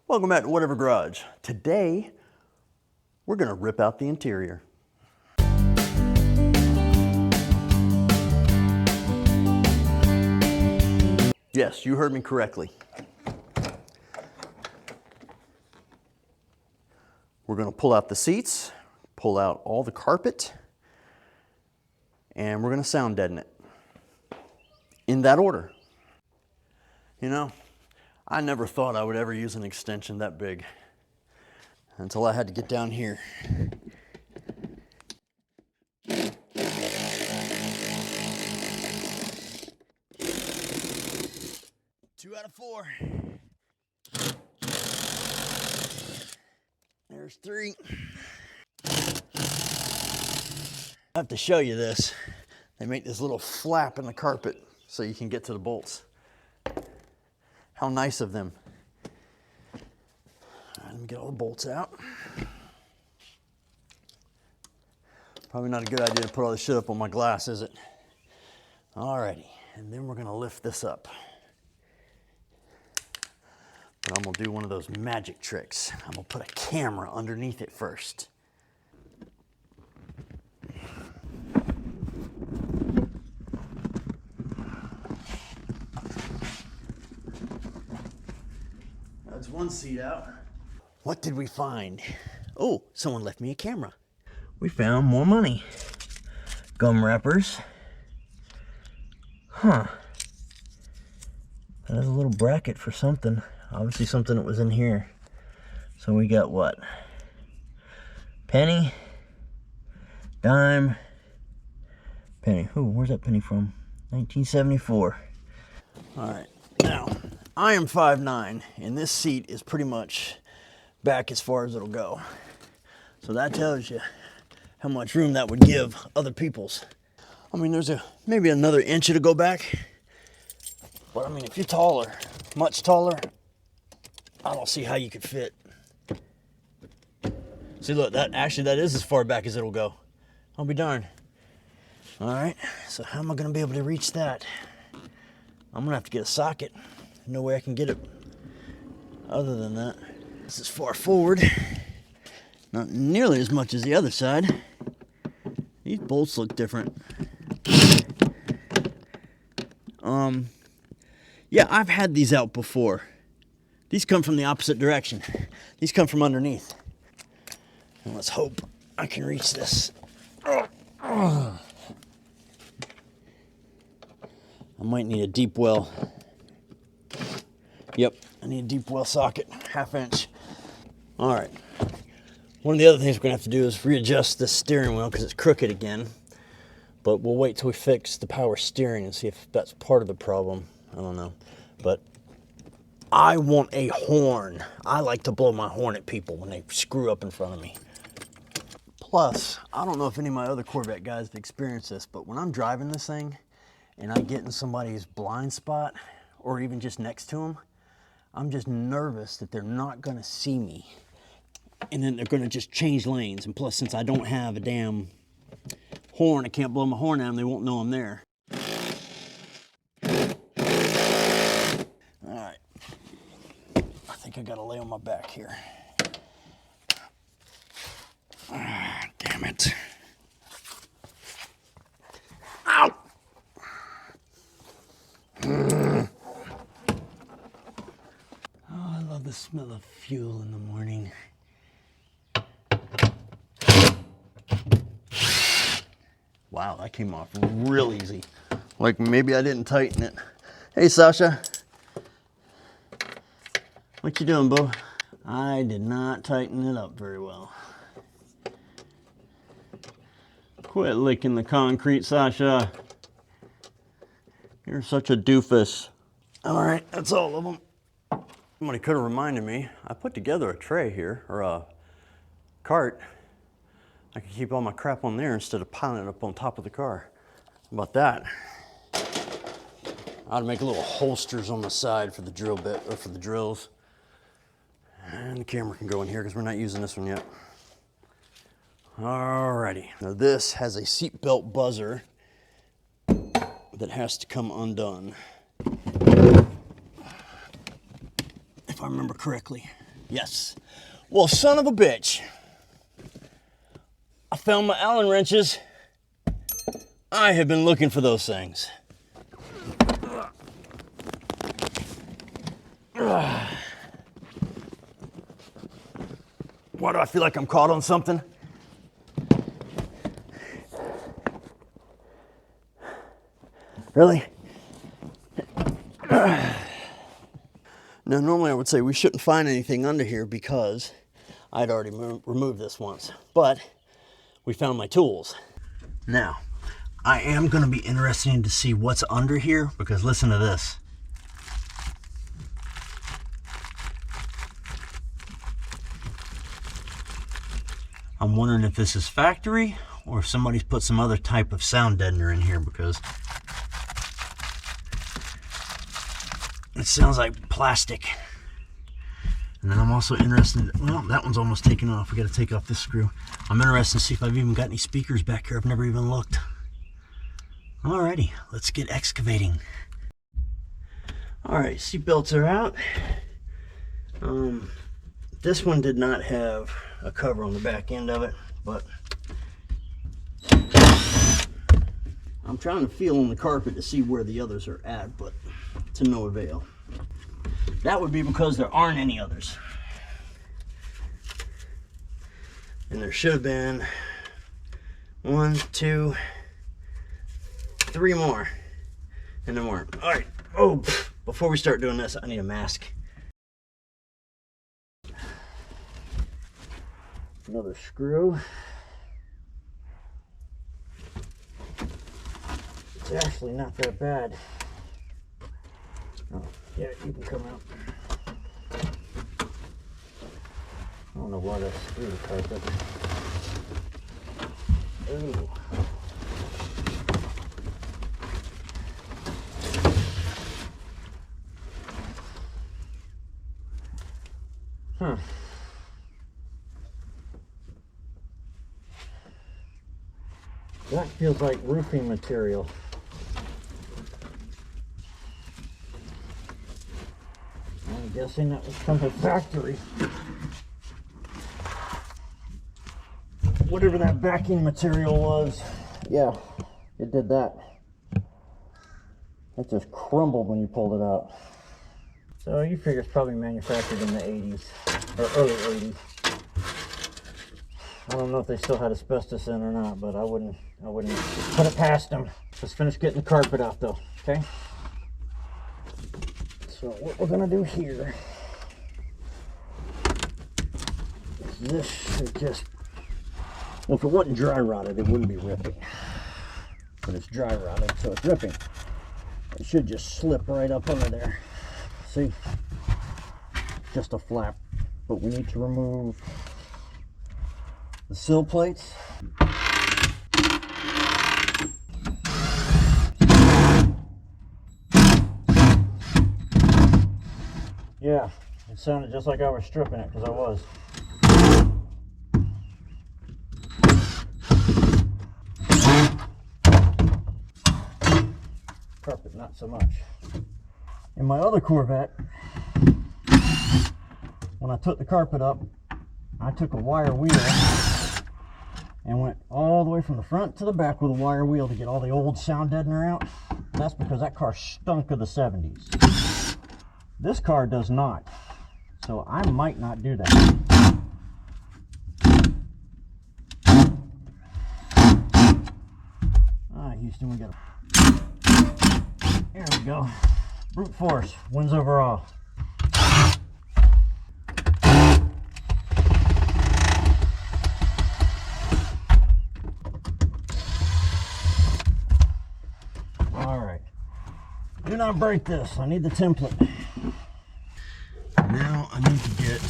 Welcome back to Whatever Garage. Today, we're gonna rip out the interior. Yes, you heard me correctly. We're gonna pull out the seats, pull out all the carpet, and we're gonna sound deaden it. In that order. You know, I never thought I would ever use an extension that big until I had to get down here. 2 out of 4. There's 3. I have to show you this. They make this little flap in the carpet so you can get to the bolts. How nice of them. All right, let me get all the bolts out. Probably not a good idea to put all this shit up on my glass, is it? Alrighty, and then we're gonna lift this up. But I'm gonna do one of those magic tricks. I'm gonna put a camera underneath it first. That's one seat out. What did we find? Oh, someone left me a camera. We found more money. Gum wrappers. Huh. That is a little bracket for something. Obviously something that was in here. So we got what? Penny. Dime. Penny. Ooh, where's that penny from? 1974. All right. Now, I am 5'9", and this seat is pretty much back as far as it'll go. So that tells you how much room that would give other people's. I mean, there's maybe another inch to go back. But I mean, if you're taller, much taller, I don't see how you could fit. See, look, that is as far back as it'll go. I'll be darned. All right, so how am I gonna be able to reach that? I'm gonna have to get a socket. No way I can get it other than that. This is far forward. Not nearly as much as the other side. These bolts look different. Yeah, I've had these out before. These come from the opposite direction. These come from underneath. And let's hope I can reach this. I might need a deep well. Yep, I need a deep well socket, 1/2 inch. All right. One of the other things we're gonna have to do is readjust the steering wheel because it's crooked again. But we'll wait till we fix the power steering and see if that's part of the problem. I don't know. But I want a horn. I like to blow my horn at people when they screw up in front of me. Plus, I don't know if any of my other Corvette guys have experienced this, but when I'm driving this thing and I get in somebody's blind spot or even just next to them, I'm just nervous that they're not gonna see me. And then they're gonna just change lanes. And plus, since I don't have a damn horn, I can't blow my horn at them, they won't know I'm there. All right. I think I gotta lay on my back here. Ah, damn it. Ow! Oh, I love the smell of fuel in the morning. Wow, that came off real easy. Like maybe I didn't tighten it. Hey, Sasha. What you doing, boo? I did not tighten it up very well. Quit licking the concrete, Sasha. You're such a doofus. All right, that's all of them. Somebody could have reminded me. I put together a tray here, or a cart. I could keep all my crap on there instead of piling it up on top of the car. How about that? I ought to make little holsters on the side for the drill bit, or for the drills. And the camera can go in here because we're not using this one yet. Alrighty. Now this has a seatbelt buzzer that has to come undone. If I remember correctly. Yes. Well, son of a bitch. I found my Allen wrenches. I have been looking for those things. Why do I feel like I'm caught on something? Really? Now, normally I would say we shouldn't find anything under here because I'd already removed this once, but we found my tools. Now, I am going to be interested to see what's under here because listen to this. I'm wondering if this is factory or if somebody's put some other type of sound deadener in here because it sounds like plastic. And then I'm also interested, well, that one's almost taken off. We got to take off this screw. I'm interested to see if I've even got any speakers back here. I've never even looked. Alrighty, let's get excavating. Alright, seatbelts are out. This one did not have a cover on the back end of it, but I'm trying to feel on the carpet to see where the others are at, but to no avail. That would be because there aren't any others. And there should have been 1, 2, 3 more. And there weren't. Alright. Oh, before we start doing this, I need a mask. Another screw. It's actually not that bad. Oh, yeah, you can come out. I don't know why that's through the carpet. Ooh. Huh. That feels like roofing material. I'm guessing that was from the factory. Whatever that backing material was, yeah, it did that. It just crumbled when you pulled it out. So you figure it's probably manufactured in the 80s, or early 80s. I don't know if they still had asbestos in or not, but I wouldn't put it past them. Let's finish getting the carpet out though, okay? So what we're gonna do here is this should just, well, if it wasn't dry rotted, it wouldn't be ripping. But it's dry rotted, so it's ripping. It should just slip right up under there. See? Just a flap. But we need to remove the sill plates. Yeah, it sounded just like I was stripping it, because I was. Carpet, not so much. In my other Corvette, when I took the carpet up, I took a wire wheel and went all the way from the front to the back with a wire wheel to get all the old sound deadener out. That's because that car stunk of the 70s. This car does not, so I might not do that. Alright, Houston, we got a... There we go. Brute force wins overall. Alright. Do not break this. I need the template. Now I need to get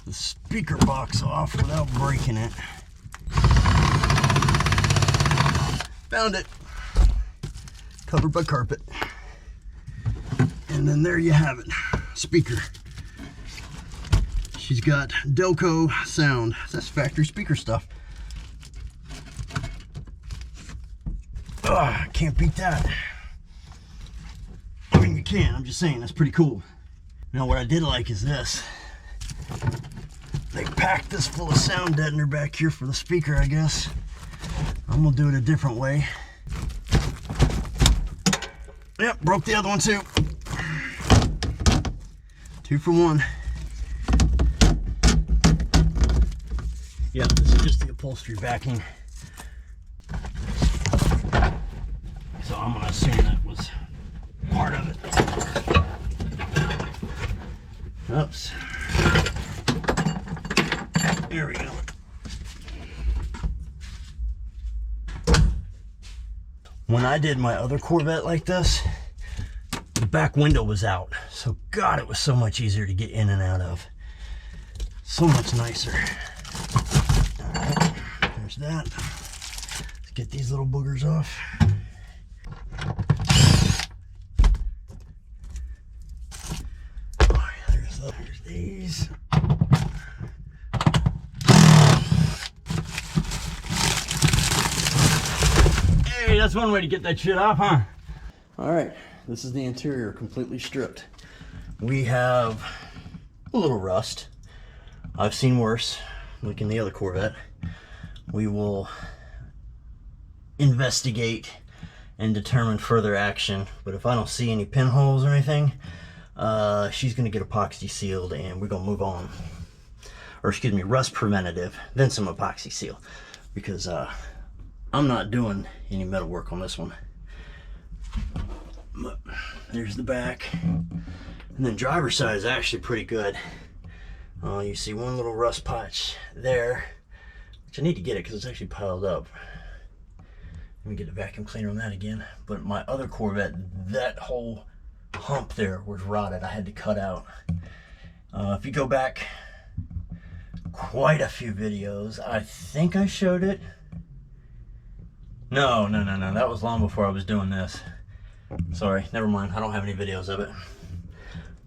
the speaker box off without breaking it. Found it. Covered by carpet. And then there you have it. Speaker. She's got Delco sound. That's factory speaker stuff. Can't beat that. I mean, you can. I'm just saying, that's pretty cool. Now, what I did like is this. They packed this full of sound deadener back here for the speaker, I guess. I'm gonna do it a different way. Yep, broke the other one too. 2 for 1. Yeah, this is just the upholstery backing. So I'm gonna assume that was part of it. Oops. There we go. When I did my other Corvette like this, the back window was out. So God, it was so much easier to get in and out of. So much nicer. All right, there's that. Let's get these little boogers off. Oh, yeah, there's these. Hey, that's one way to get that shit off, huh? All right, this is the interior completely stripped. We have a little rust. I've seen worse, like in the other Corvette. We will investigate and determine further action, but if I don't see any pinholes or anything, she's gonna get epoxy sealed and we're gonna move on. Or excuse me, rust preventative, then some epoxy seal, because I'm not doing any metal work on this one. But there's the back. And then driver's side is actually pretty good. You see one little rust patch there, which I need to get it because it's actually piled up. Let me get a vacuum cleaner on that again. But my other Corvette, that whole hump there was rotted. I had to cut out. If you go back quite a few videos, I think I showed it. No, that was long before I was doing this. Sorry, never mind, I don't have any videos of it.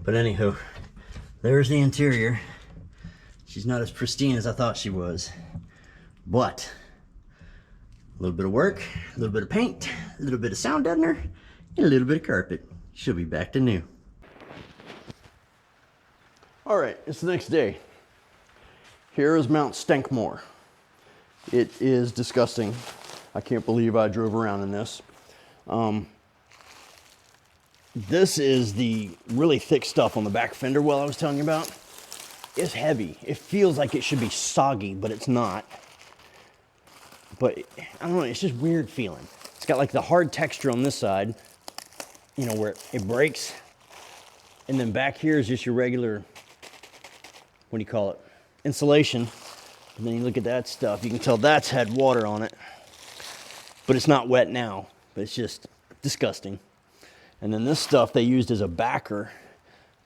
But anywho, there's the interior. She's not as pristine as I thought she was. But, a little bit of work, a little bit of paint, a little bit of sound deadener, and a little bit of carpet. She'll be back to new. All right, it's the next day. Here is Mount Stankmore. It is disgusting. I can't believe I drove around in this. This is the really thick stuff on the back fender well I was telling you about. It's heavy. It feels like it should be soggy, but it's not. But I don't know, it's just weird feeling. It's got like the hard texture on this side, you know, where it breaks. And then back here is just your regular, what do you call it? Insulation. And then you look at that stuff, you can tell that's had water on it. But it's not wet now, but it's just disgusting. And then this stuff they used as a backer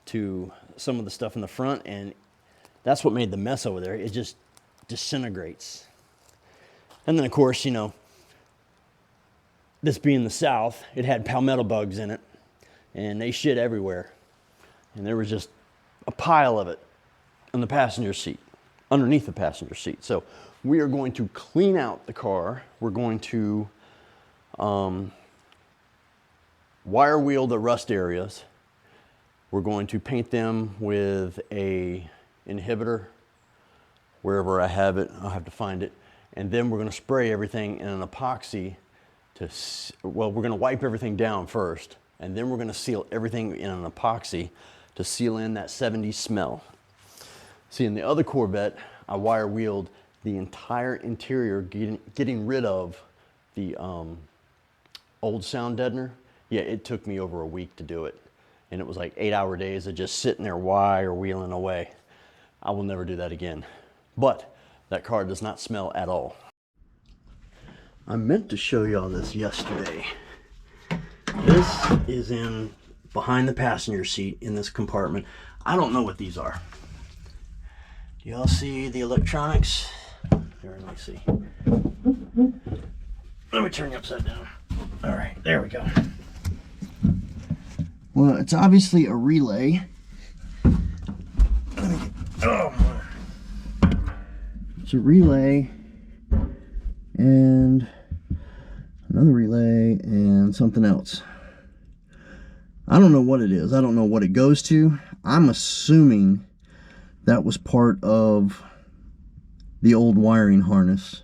to some of the stuff in the front, and that's what made the mess over there. It just disintegrates. And then of course, you know, this being the South, it had palmetto bugs in it, and they shit everywhere. And there was just a pile of it on the passenger seat, underneath the passenger seat. So we are going to clean out the car. We're going to wire wheel the rust areas. We're going to paint them with a inhibitor. Wherever I have it, I'll have to find it. And then we're going to spray everything in an epoxy to, well, we're going to wipe everything down first, and then we're going to seal everything in an epoxy to seal in that 70s smell. See, in the other Corvette, I wire wheeled the entire interior, getting rid of the old sound deadener. Yeah, it took me over a week to do it. And it was like 8-hour days of just sitting there wire wheeling away. I will never do that again. But that car does not smell at all. I meant to show y'all this yesterday. This is in behind the passenger seat in this compartment. I don't know what these are. Do y'all see the electronics? Here, let me see. Let me turn you upside down. All right, there we go. Well, it's obviously a relay. Oh, it's a relay and another relay and something else. I don't know what it is. I don't know what it goes to. I'm assuming That was part of the old wiring harness.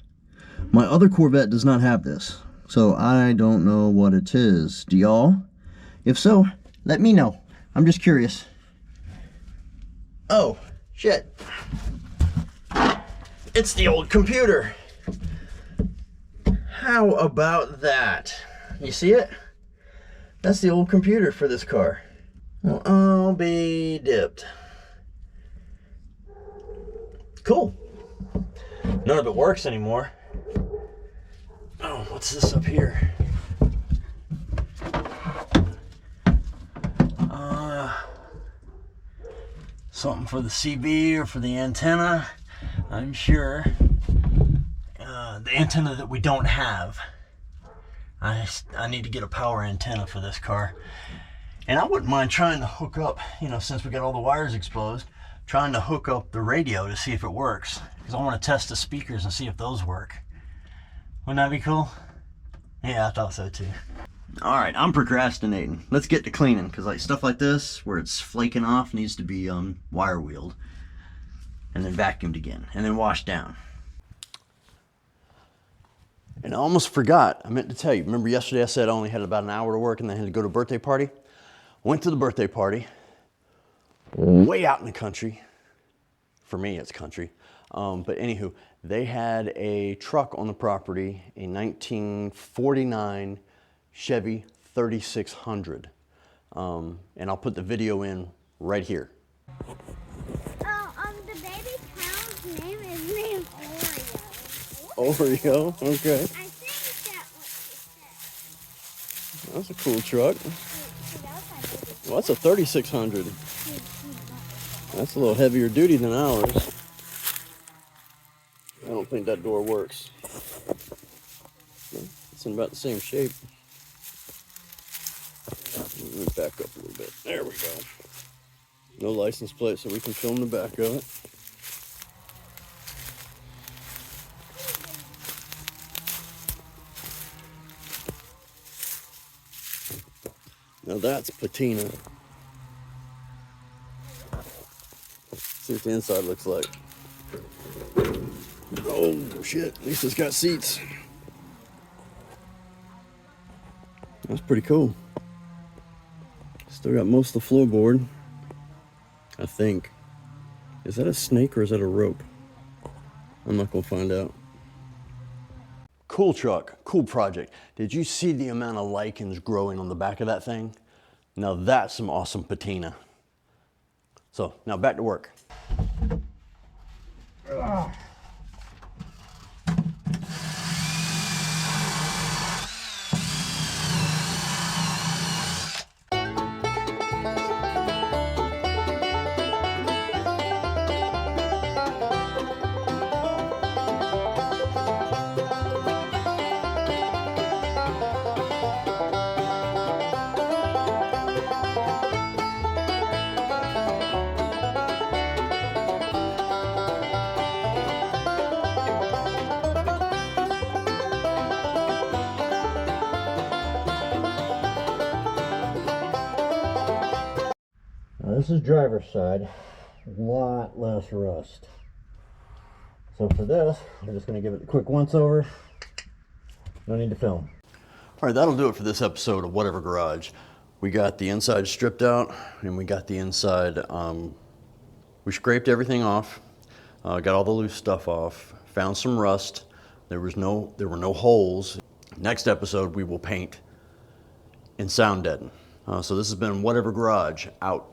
My other Corvette does not have this, so I don't know what it is. Do y'all? If so, let me know. I'm just curious. Oh, shit. It's the old computer. How about that? You see it? That's the old computer for this car. Well, I'll be dipped. Cool. None of it works anymore. Oh, what's this up here? Something for the CB or for the antenna, I'm sure. The antenna that we don't have. I need to get a power antenna for this car. And I wouldn't mind trying to hook up, you know, since we got all the wires exposed, trying to hook up the radio to see if it works. Because I want to test the speakers and see if those work. Wouldn't that be cool? Yeah, I thought so too. Alright, I'm procrastinating. Let's get to cleaning, because like stuff like this, where it's flaking off, needs to be wire wheeled. And then vacuumed again. And then washed down. And I almost forgot, I meant to tell you. Remember yesterday I said I only had about an hour to work and then I had to go to a birthday party? Went to the birthday party. Way out in the country. For me, it's country. But anywho, they had a truck on the property, a 1949 Chevy 3600. And I'll put the video in right here. The baby cow's name is named Oreo. Oreo? Okay. I think that's what she said. That's a cool truck. Well, that's a 3600. That's a little heavier duty than ours. I don't think that door works. It's in about the same shape. Let me back up a little bit. There we go. No license plate, so we can film the back of it. Now that's patina. See what the inside looks like. Oh shit, at least it's got seats. That's pretty cool. Still got most of the floorboard, I think. Is that a snake or is that a rope? I'm not gonna find out. Cool truck, cool project. Did you see the amount of lichens growing on the back of that thing? Now that's some awesome patina. So now back to work. Now this is driver's side, a lot less rust. So for this, I'm just going to give it a quick once over. No need to film. All right, that'll do it for this episode of Whatever Garage. We got the inside stripped out and we got the inside, we scraped everything off, got all the loose stuff off, found some rust. There were no holes. Next episode, we will paint and sound deaden. So this has been Whatever Garage, out.